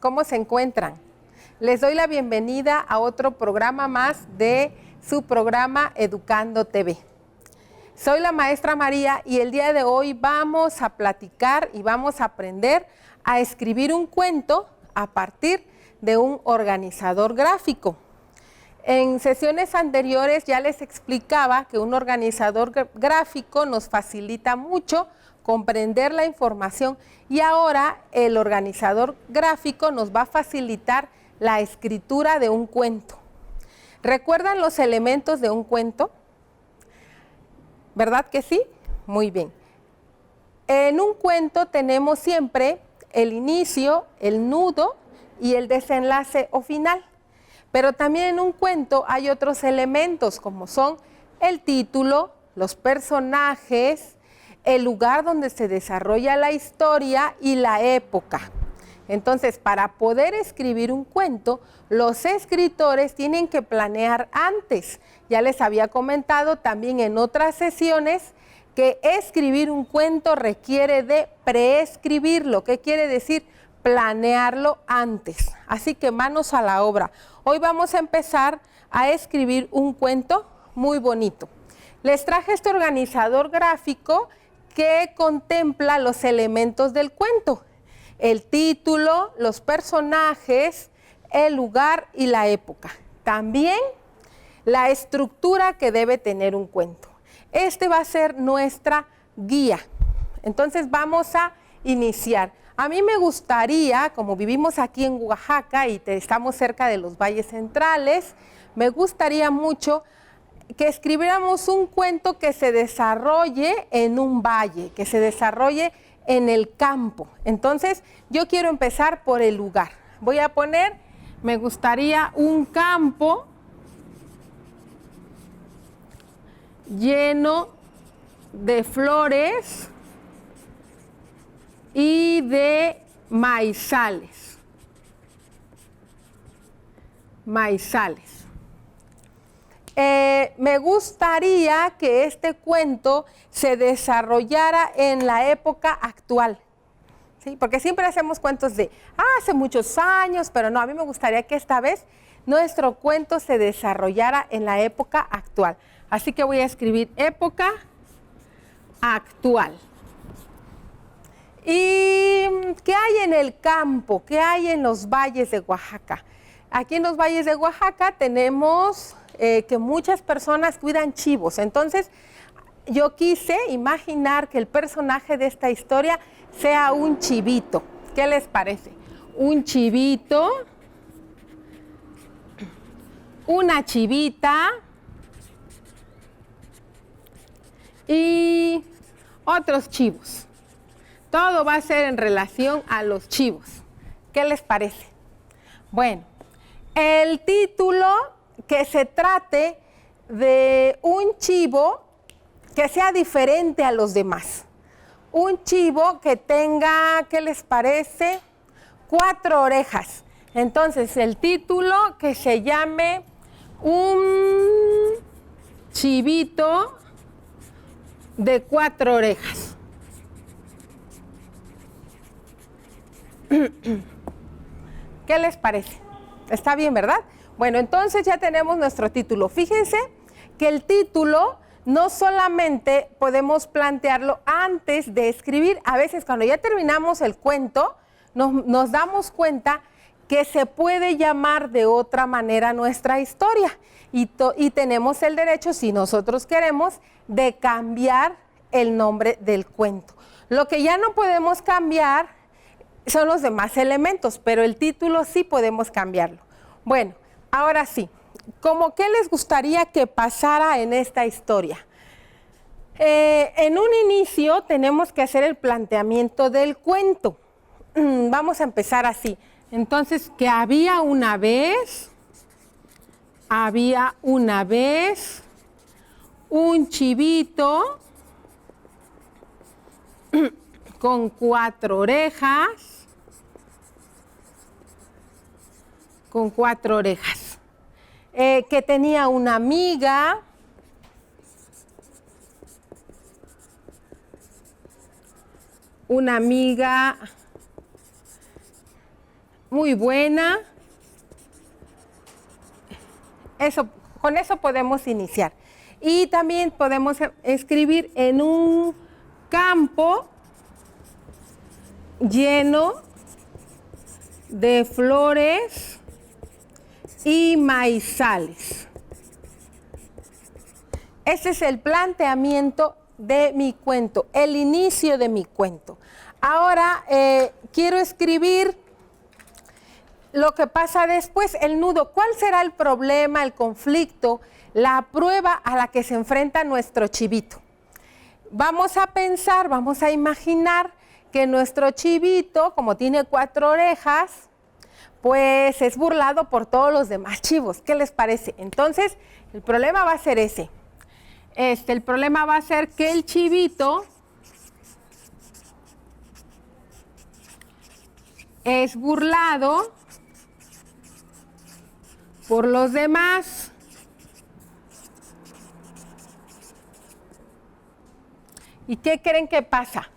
¿Cómo se encuentran? Les doy la bienvenida a otro programa más de su programa Educando TV. Soy la maestra María y el día de hoy vamos a platicar y vamos a aprender a escribir un cuento a partir de un organizador gráfico. En sesiones anteriores ya les explicaba que un organizador gráfico nos facilita mucho comprender la información y ahora el organizador gráfico nos va a facilitar la escritura de un cuento. ¿Recuerdan los elementos de un cuento? ¿Verdad que sí? Muy bien. En un cuento tenemos siempre el inicio, el nudo y el desenlace o final. Pero también en un cuento hay otros elementos como son el título, los personajes, el lugar donde se desarrolla la historia y la época. Entonces, para poder escribir un cuento, los escritores tienen que planear antes. Ya les había comentado también en otras sesiones que escribir un cuento requiere de preescribirlo. ¿Qué quiere decir? Planearlo antes. Así que manos a la obra. Hoy vamos a empezar a escribir un cuento muy bonito. Les traje este organizador gráfico que contempla los elementos del cuento. El título, los personajes, el lugar y la época. También la estructura que debe tener un cuento. Este va a ser nuestra guía. Entonces vamos a iniciar. A mí me gustaría, como vivimos aquí en Oaxaca y estamos cerca de los valles centrales, me gustaría mucho que escribiéramos un cuento que se desarrolle en un valle, que se desarrolle en el campo. Entonces, yo quiero empezar por el lugar. Voy a poner, me gustaría un campo lleno de flores y de maizales. Me gustaría que este cuento se desarrollara en la época actual, ¿sí? Porque siempre hacemos cuentos de hace muchos años, pero no, a mí me gustaría que esta vez nuestro cuento se desarrollara en la época actual. Así que voy a escribir época actual. ¿Y qué hay en el campo? ¿Qué hay en los valles de Oaxaca? Aquí en los valles de Oaxaca tenemos que muchas personas cuidan chivos. Entonces, yo quise imaginar que el personaje de esta historia sea un chivito. ¿Qué les parece? Un chivito, una chivita y otros chivos. Todo va a ser en relación a los chivos. ¿Qué les parece? Bueno, el título que se trate de un chivo que sea diferente a los demás. Un chivo que tenga, ¿qué les parece? 4 orejas. Entonces, el título que se llame un chivito de 4 orejas. ¿Qué les parece? ¿Está bien, verdad? Bueno, entonces ya tenemos nuestro título. Fíjense que el título no solamente podemos plantearlo antes de escribir. A veces cuando ya terminamos el cuento, nos damos cuenta que se puede llamar de otra manera nuestra historia. Y tenemos el derecho, si nosotros queremos, de cambiar el nombre del cuento. Lo que ya no podemos cambiar son los demás elementos, pero el título sí podemos cambiarlo. Bueno, ahora sí, ¿cómo qué les gustaría que pasara en esta historia? En un inicio tenemos que hacer el planteamiento del cuento. Vamos a empezar así. Entonces, que había una vez un chivito con 4 orejas. Que tenía una amiga muy buena. Con eso podemos iniciar. Y también podemos escribir en un campo lleno de flores y maizales. Ese es el planteamiento de mi cuento, el inicio de mi cuento. Ahora quiero escribir lo que pasa después, el nudo. ¿Cuál será el problema, el conflicto, la prueba a la que se enfrenta nuestro chivito? Vamos a pensar, vamos a imaginar que nuestro chivito, como tiene 4 orejas, pues es burlado por todos los demás chivos. ¿Qué les parece? Entonces, el problema va a ser ese. El problema va a ser que el chivito es burlado por los demás. ¿Y qué creen que pasa?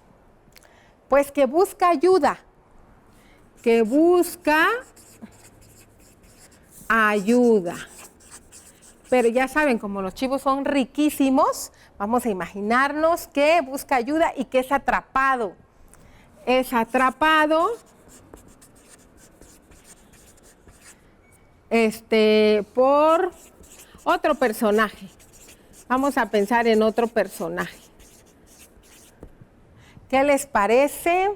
Pues que busca ayuda, que busca ayuda. Pero ya saben, como los chivos son riquísimos, vamos a imaginarnos que busca ayuda y que es atrapado. Es atrapado por otro personaje. Vamos a pensar en otro personaje. ¿Qué les parece?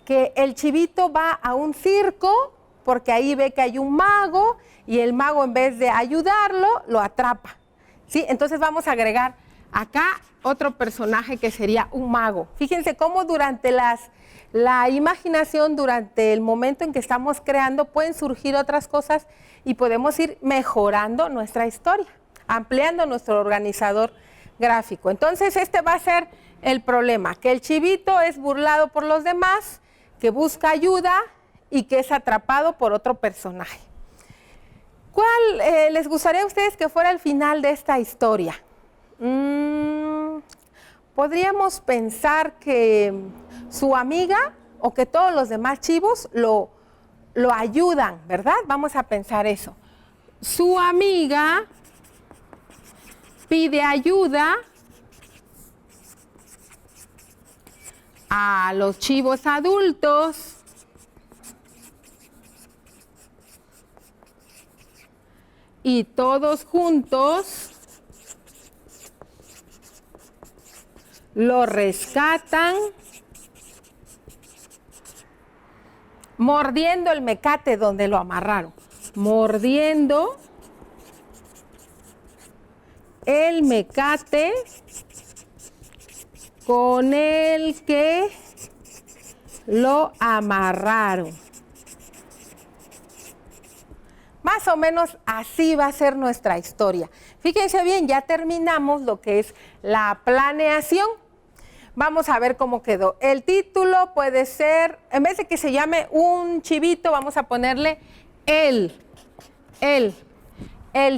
Que el chivito va a un circo porque ahí ve que hay un mago y el mago, en vez de ayudarlo, lo atrapa. ¿Sí? Entonces vamos a agregar acá otro personaje que sería un mago. Fíjense cómo durante la imaginación, durante el momento en que estamos creando, pueden surgir otras cosas y podemos ir mejorando nuestra historia, ampliando nuestro organizador gráfico. Entonces este va a ser el problema, que el chivito es burlado por los demás, que busca ayuda y que es atrapado por otro personaje. ¿Cuál les gustaría a ustedes que fuera el final de esta historia? Podríamos pensar que su amiga o que todos los demás chivos lo ayudan, ¿verdad? Vamos a pensar eso. Su amiga pide ayuda a los chivos adultos y todos juntos lo rescatan mordiendo el mecate donde lo amarraron. Mordiendo el mecate con el que lo amarraron. Más o menos así va a ser nuestra historia. Fíjense bien, ya terminamos lo que es la planeación. Vamos a ver cómo quedó. El título puede ser, en vez de que se llame un chivito, vamos a ponerle el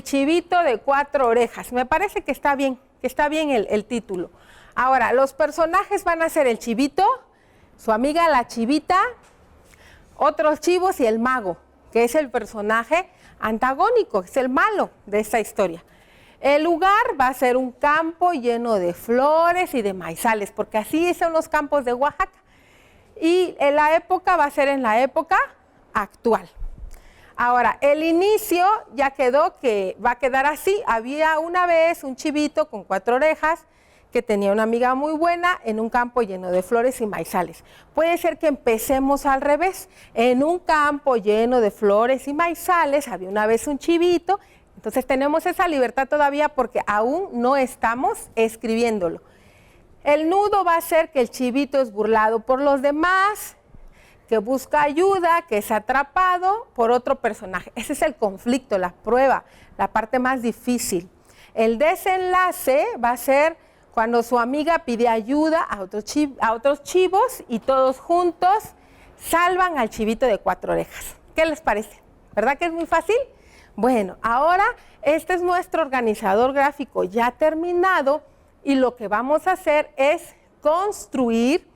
chivito de 4 orejas. Me parece que está bien el título. Ahora, los personajes van a ser el chivito, su amiga la chivita, otros chivos y el mago, que es el personaje antagónico, es el malo de esta historia. El lugar va a ser un campo lleno de flores y de maizales, porque así son los campos de Oaxaca. Y en la época va a ser en la época actual. Ahora, el inicio ya quedó que va a quedar así. Había una vez un chivito con 4 orejas que tenía una amiga muy buena en un campo lleno de flores y maizales. Puede ser que empecemos al revés. En un campo lleno de flores y maizales había una vez un chivito. Entonces tenemos esa libertad todavía porque aún no estamos escribiéndolo. El nudo va a ser que el chivito es burlado por los demás, que busca ayuda, que es atrapado por otro personaje. Ese es el conflicto, la prueba, la parte más difícil. El desenlace va a ser cuando su amiga pide ayuda a otros chivos y todos juntos salvan al chivito de 4 orejas. ¿Qué les parece? ¿Verdad que es muy fácil? Bueno, ahora este es nuestro organizador gráfico ya terminado y lo que vamos a hacer es construir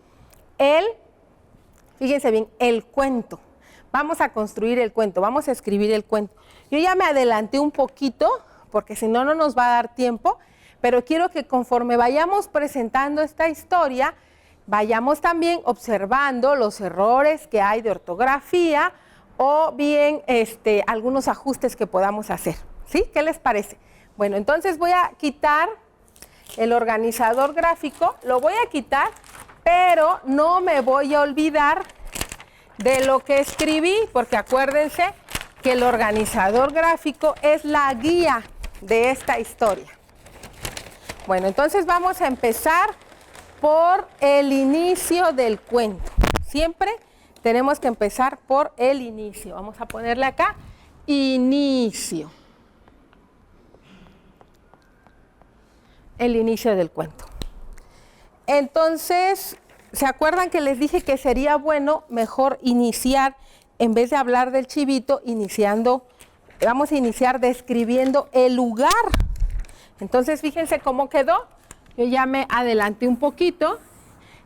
fíjense bien, el cuento. vamos a construir el cuento, vamos a escribir el cuento. Yo ya me adelanté un poquito, porque si no, no nos va a dar tiempo, pero quiero que conforme vayamos presentando esta historia, vayamos también observando los errores que hay de ortografía o bien algunos ajustes que podamos hacer. ¿Sí? ¿Qué les parece? Bueno, entonces voy a quitar el organizador gráfico, lo voy a quitar, pero no me voy a olvidar de lo que escribí, porque acuérdense que el organizador gráfico es la guía de esta historia. Bueno, entonces vamos a empezar por el inicio del cuento. Siempre tenemos que empezar por el inicio. Vamos a ponerle acá, inicio. El inicio del cuento. Entonces, ¿se acuerdan que les dije que sería bueno mejor iniciar, en vez de hablar del chivito, vamos a iniciar describiendo el lugar? Entonces, fíjense cómo quedó. Yo ya me adelanté un poquito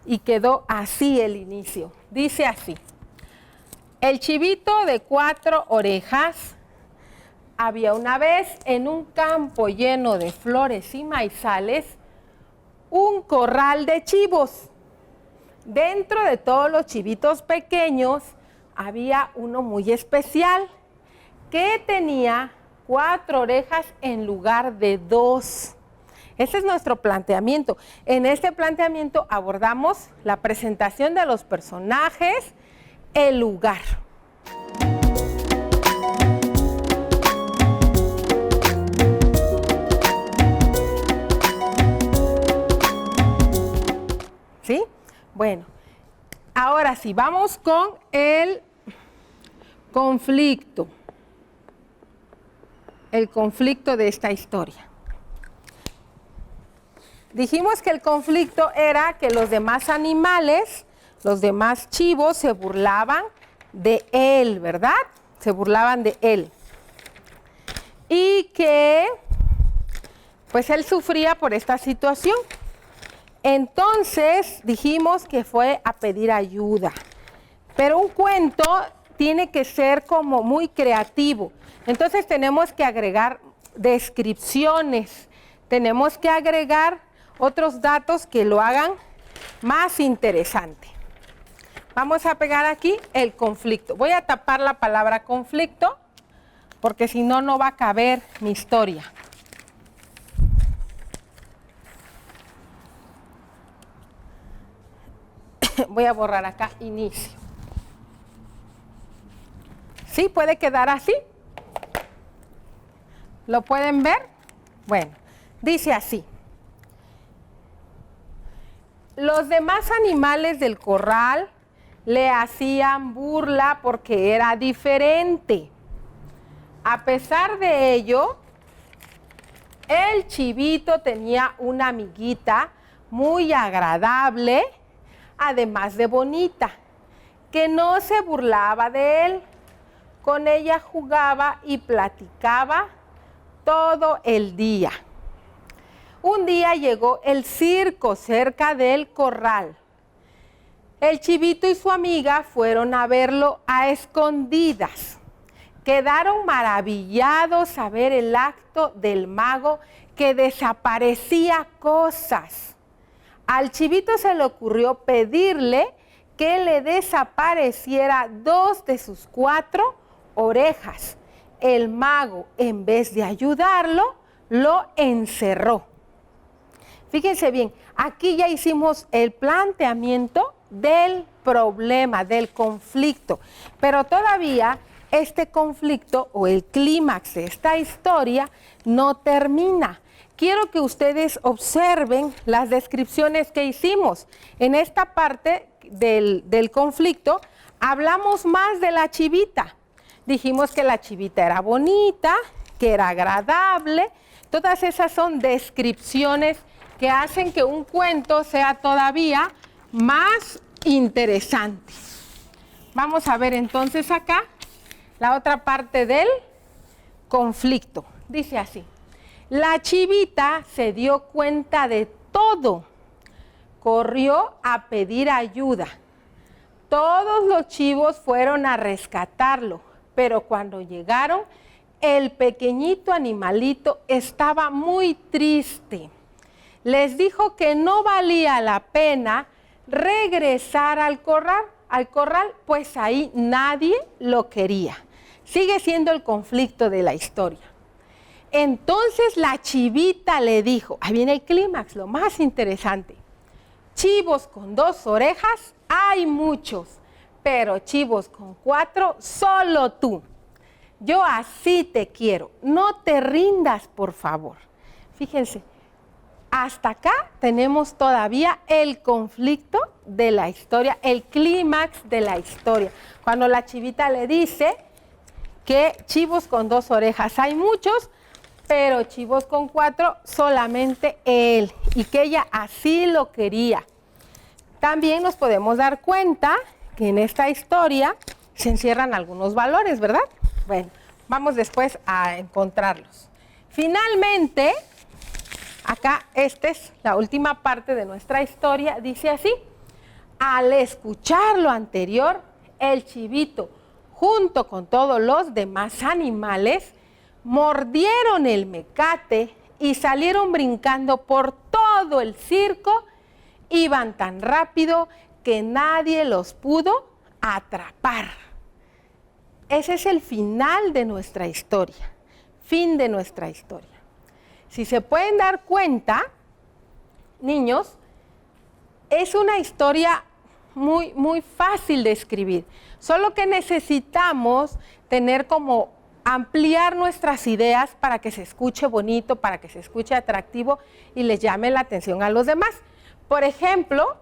y quedó así el inicio. Dice así: el chivito de 4 orejas. Había una vez en un campo lleno de flores y maizales un corral de chivos. Dentro de todos los chivitos pequeños había uno muy especial que tenía 4 orejas en lugar de 2. Ese es nuestro planteamiento. En este planteamiento abordamos la presentación de los personajes, el lugar. ¿Sí? Bueno, ahora sí, vamos con el conflicto. El conflicto de esta historia. Dijimos que el conflicto era que los demás animales, los demás chivos, se burlaban de él, ¿verdad? Se burlaban de él. Y que, pues él sufría por esta situación. Entonces dijimos que fue a pedir ayuda, pero un cuento tiene que ser como muy creativo, entonces tenemos que agregar descripciones, tenemos que agregar otros datos que lo hagan más interesante. Vamos a pegar aquí el conflicto. Voy a tapar la palabra conflicto porque si no, no va a caber mi historia. Voy a borrar acá inicio. ¿Sí? ¿Puede quedar así? ¿Lo pueden ver? Bueno, dice así: los demás animales del corral le hacían burla porque era diferente. A pesar de ello, el chivito tenía una amiguita muy agradable, además de bonita, que no se burlaba de él. Con ella jugaba y platicaba todo el día. Un día llegó el circo cerca del corral. El chivito y su amiga fueron a verlo a escondidas. Quedaron maravillados a ver el acto del mago que desaparecía cosas. Al chivito se le ocurrió pedirle que le desapareciera 2 de sus 4 orejas. El mago, en vez de ayudarlo, lo encerró. Fíjense bien, aquí ya hicimos el planteamiento del problema, del conflicto, pero todavía este conflicto o el clímax de esta historia no termina. Quiero que ustedes observen las descripciones que hicimos. En esta parte del conflicto hablamos más de la chivita. Dijimos que la chivita era bonita, que era agradable. Todas esas son descripciones que hacen que un cuento sea todavía más interesante. Vamos a ver entonces acá la otra parte del conflicto. Dice así: la chivita se dio cuenta de todo. Corrió a pedir ayuda. Todos los chivos fueron a rescatarlo, pero cuando llegaron, el pequeñito animalito estaba muy triste. Les dijo que no valía la pena regresar al corral, pues ahí nadie lo quería. Sigue siendo el conflicto de la historia. Entonces la chivita le dijo, ahí viene el clímax, lo más interesante. Chivos con 2 orejas hay muchos, pero chivos con 4 solo tú. Yo así te quiero, no te rindas, por favor. Fíjense, hasta acá tenemos todavía el conflicto de la historia, el clímax de la historia. Cuando la chivita le dice que chivos con 2 orejas hay muchos, pero chivos con 4 solamente él, y que ella así lo quería. También nos podemos dar cuenta que en esta historia se encierran algunos valores, ¿verdad? Bueno, vamos después a encontrarlos. Finalmente, acá esta es la última parte de nuestra historia, dice así: al escuchar lo anterior, el chivito, junto con todos los demás animales, mordieron el mecate y salieron brincando por todo el circo. Iban tan rápido que nadie los pudo atrapar. Ese es el final de nuestra historia, fin de nuestra historia. Si se pueden dar cuenta, niños, es una historia muy fácil de escribir, solo que necesitamos tener como ampliar nuestras ideas para que se escuche bonito, para que se escuche atractivo y les llame la atención a los demás. Por ejemplo,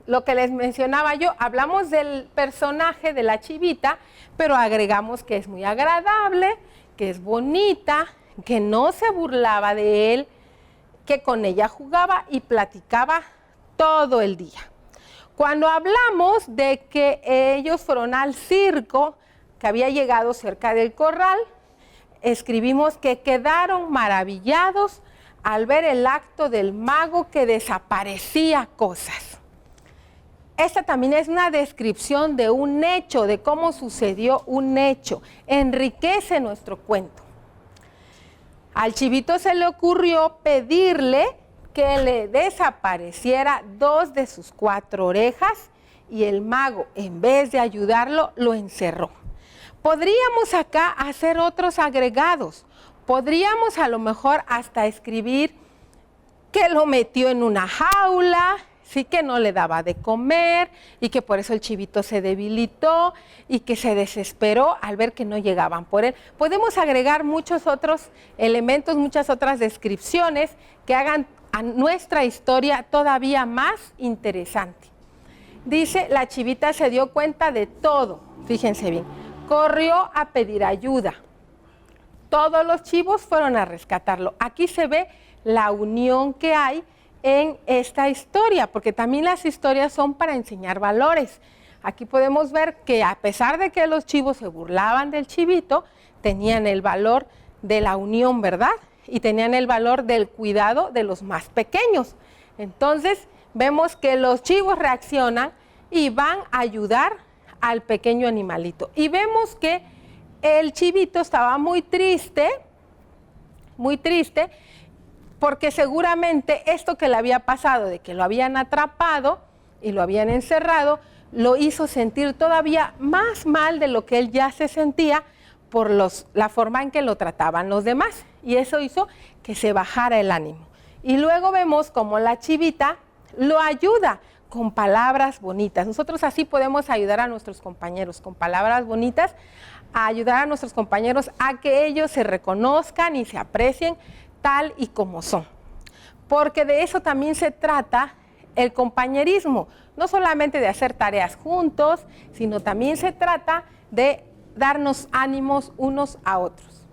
lo que les mencionaba yo, hablamos del personaje de la chivita, pero agregamos que es muy agradable, que es bonita, que no se burlaba de él, que con ella jugaba y platicaba todo el día. Cuando hablamos de que ellos fueron al circo, que había llegado cerca del corral, escribimos que quedaron maravillados al ver el acto del mago que desaparecía cosas. Esta también es una descripción de un hecho, de cómo sucedió un hecho. Enriquece nuestro cuento. Al chivito se le ocurrió pedirle que le desapareciera 2 de sus 4 orejas y el mago, en vez de ayudarlo, lo encerró. Podríamos acá hacer otros agregados. Podríamos a lo mejor hasta escribir que lo metió en una jaula, sí, que no le daba de comer y que por eso el chivito se debilitó y que se desesperó al ver que no llegaban por él. Podemos agregar muchos otros elementos, muchas otras descripciones que hagan a nuestra historia todavía más interesante. Dice, la chivita se dio cuenta de todo, fíjense bien, corrió a pedir ayuda. Todos los chivos fueron a rescatarlo. Aquí se ve la unión que hay en esta historia, porque también las historias son para enseñar valores. Aquí podemos ver que a pesar de que los chivos se burlaban del chivito, tenían el valor de la unión, ¿verdad? Y tenían el valor del cuidado de los más pequeños. Entonces, vemos que los chivos reaccionan y van a ayudar al pequeño animalito. Y vemos que el chivito estaba muy triste, porque seguramente esto que le había pasado, de que lo habían atrapado y lo habían encerrado, lo hizo sentir todavía más mal de lo que él ya se sentía por la forma en que lo trataban los demás. Y eso hizo que se bajara el ánimo. Y luego vemos cómo la chivita lo ayuda con palabras bonitas. Nosotros así podemos ayudar a nuestros compañeros, con palabras bonitas, a ayudar a nuestros compañeros a que ellos se reconozcan y se aprecien tal y como son. Porque de eso también se trata el compañerismo, no solamente de hacer tareas juntos, sino también se trata de darnos ánimos unos a otros.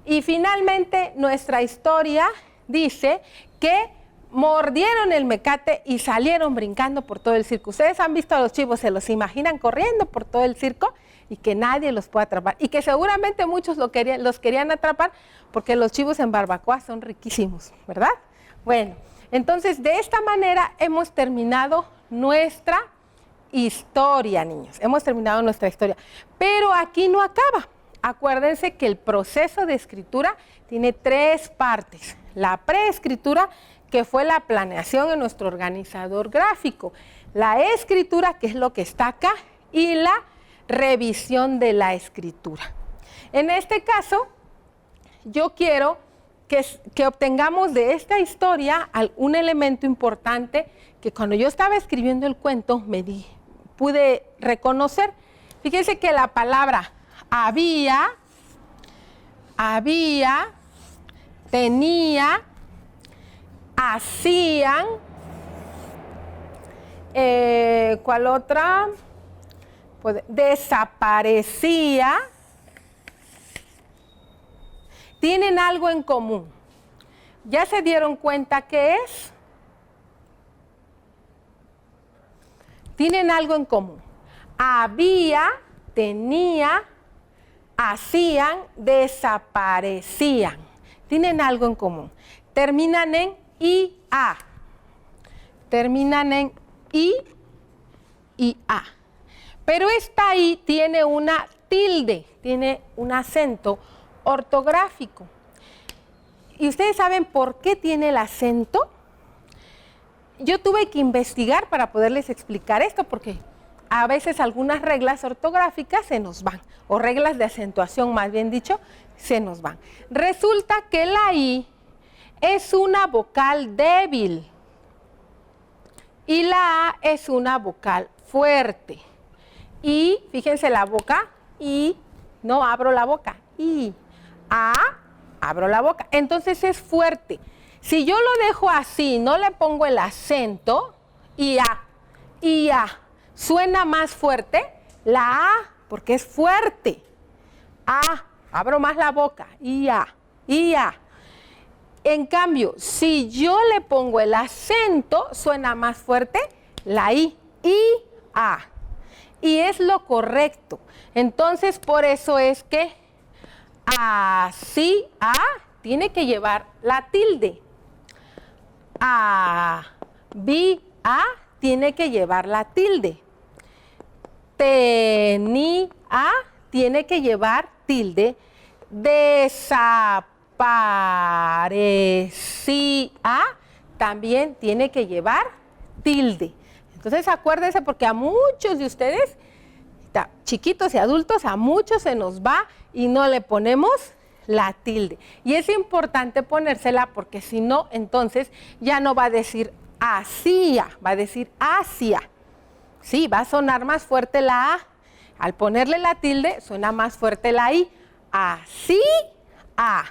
Y finalmente nuestra historia dice que mordieron el mecate y salieron brincando por todo el circo. Ustedes han visto a los chivos, se los imaginan corriendo por todo el circo y que nadie los puede atrapar. Y que seguramente muchos los querían atrapar porque los chivos en barbacoa son riquísimos, ¿verdad? Bueno, entonces de esta manera hemos terminado nuestra historia, niños. Hemos terminado nuestra historia. Pero aquí no acaba. Acuérdense que el proceso de escritura tiene 3 partes. La preescritura, que fue la planeación en nuestro organizador gráfico. La escritura, que es lo que está acá, y la revisión de la escritura. En este caso, yo quiero que obtengamos de esta historia un elemento importante que cuando yo estaba escribiendo el cuento pude reconocer. Fíjense que la palabra había, tenía, hacían, ¿cuál otra? Pues, desaparecía. Tienen algo en común. ¿Ya se dieron cuenta qué es? Tienen algo en común. Había, tenía, hacían, desaparecían. Tienen algo en común. Terminan en IA. Terminan en I y A. Pero esta I tiene una tilde, tiene un acento ortográfico. ¿Y ustedes saben por qué tiene el acento? Yo tuve que investigar para poderles explicar esto, porque a veces algunas reglas ortográficas se nos van, o reglas de acentuación, más bien dicho, se nos van. Resulta que la I es una vocal débil y la A es una vocal fuerte. Y, fíjense la boca, I, no abro la boca, I, A, abro la boca. Entonces es fuerte. Si yo lo dejo así, no le pongo el acento, I, A, suena más fuerte la A, porque es fuerte. A, abro más la boca, I, A. En cambio, si yo le pongo el acento, suena más fuerte la I, A. Y es lo correcto. Entonces, por eso es que así, A, tiene que llevar la tilde. Había, tiene que llevar la tilde. Tenía, tiene que llevar tilde. Desaparecía, también tiene que llevar tilde. Entonces acuérdense, porque a muchos de ustedes, chiquitos y adultos, a muchos se nos va y no le ponemos la tilde. Y es importante ponérsela, porque si no, entonces ya no va a decir hacía, va a decir hacia. Sí, va a sonar más fuerte la A. Al ponerle la tilde, suena más fuerte la I. Así, A.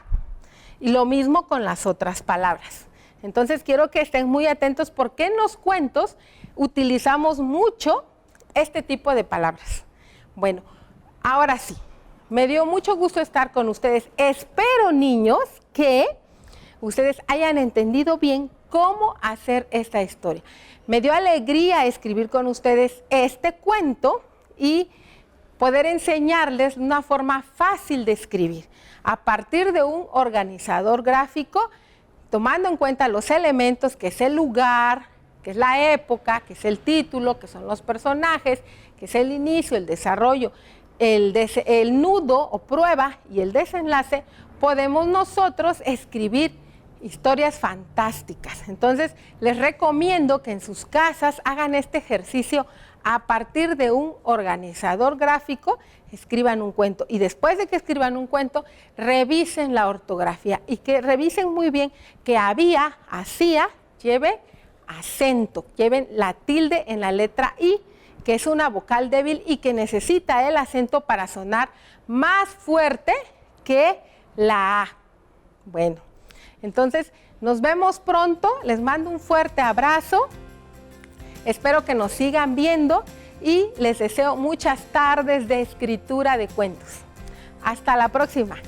Y lo mismo con las otras palabras. Entonces quiero que estén muy atentos, porque en los cuentos utilizamos mucho este tipo de palabras. Bueno, ahora sí, me dio mucho gusto estar con ustedes. Espero, niños, que ustedes hayan entendido bien cómo hacer esta historia. Me dio alegría escribir con ustedes este cuento y poder enseñarles una forma fácil de escribir a partir de un organizador gráfico, tomando en cuenta los elementos, que es el lugar, que es la época, que es el título, que son los personajes, que es el inicio, el desarrollo, el nudo o prueba y el desenlace. Podemos nosotros escribir historias fantásticas. Entonces, les recomiendo que en sus casas hagan este ejercicio a partir de un organizador gráfico, escriban un cuento. Y después de que escriban un cuento, revisen la ortografía y que revisen muy bien que había, hacía, lleve acento, lleven la tilde en la letra I, que es una vocal débil y que necesita el acento para sonar más fuerte que la A. Bueno, entonces nos vemos pronto, les mando un fuerte abrazo, espero que nos sigan viendo y les deseo muchas tardes de escritura de cuentos. Hasta la próxima.